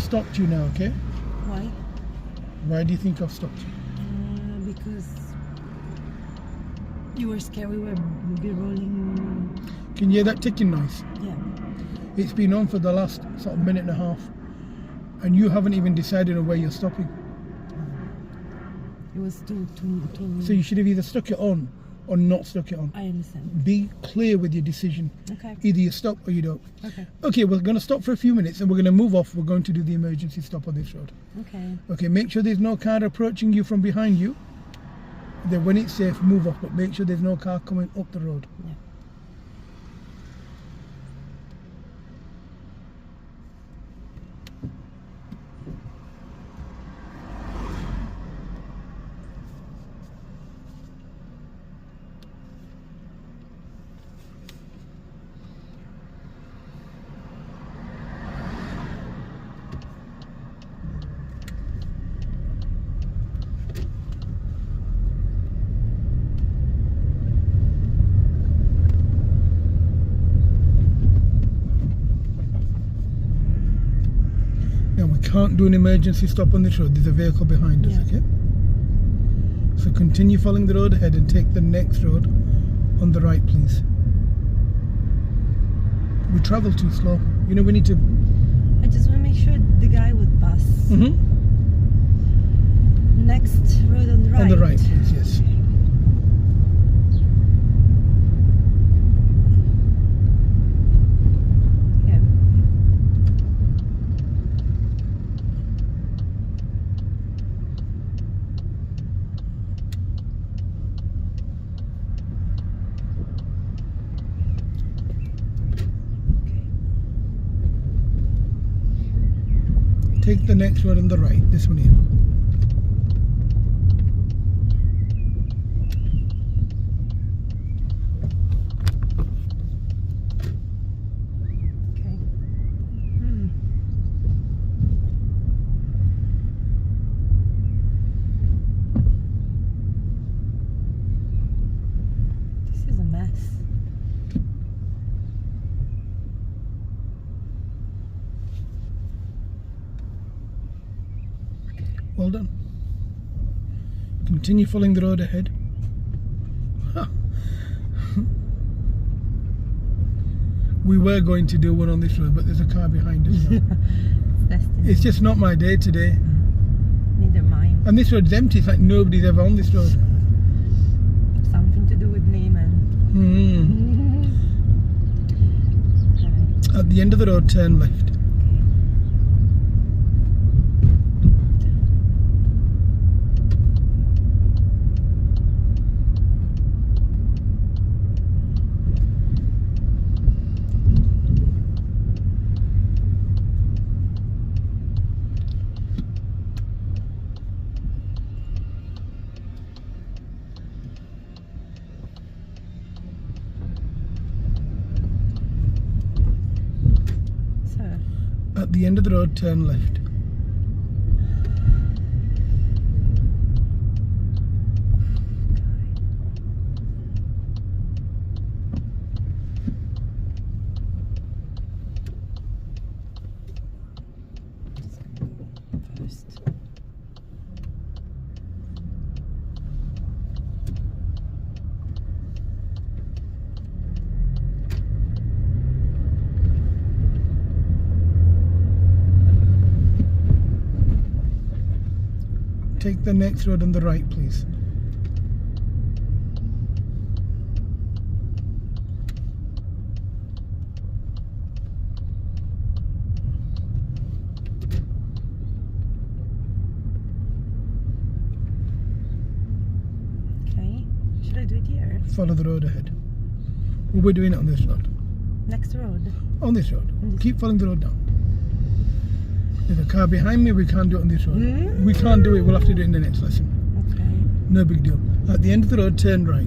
stopped you now, okay? Why? Why do you think I've stopped you? Because you were scared we were be rolling. Can you hear that ticking noise? Yeah. It's been on for the last sort of minute and a half, and you haven't even decided on where you're stopping. It was too. So you should have either stuck it on or not stuck it on. I understand. Be clear with your decision. Okay. Either you stop or you don't. Okay. Okay, we're going to stop for a few minutes and we're going to move off. We're going to do the emergency stop on this road. Okay. Okay, make sure there's no car approaching you from behind you. Then when it's safe, move off, but make sure there's no car coming up the road. Yeah. Now we can't do an emergency stop on this road. There's a vehicle behind us, Yeah. okay? So continue following the road ahead and take the next road on the right, please. We travel too slow. You know, we need to... I just want to make sure the guy would pass. Next road on the right. On the right, please, yes. Yeah. Take the next road on the right, this one here. Okay. This is a mess. Well done. Continue following the road ahead. We were going to do one on this road, but there's a car behind us now. It's destiny. It's just not my day today. Neither mine. And this road's empty, it's like nobody's ever on this road. Something to do with me, man. At the end of the road, turn left. At the end of the road, turn left. First. Take the next road on the right, please. Okay. Should I do it here? Follow the road ahead. Well, we're doing it on this road. Next road. On this road. On this Keep following the road down. There's a car behind me, we can't do it on this road. Mm. We can't do it, we'll have to do it in the next lesson. Okay. No big deal. At the end of the road, turn right.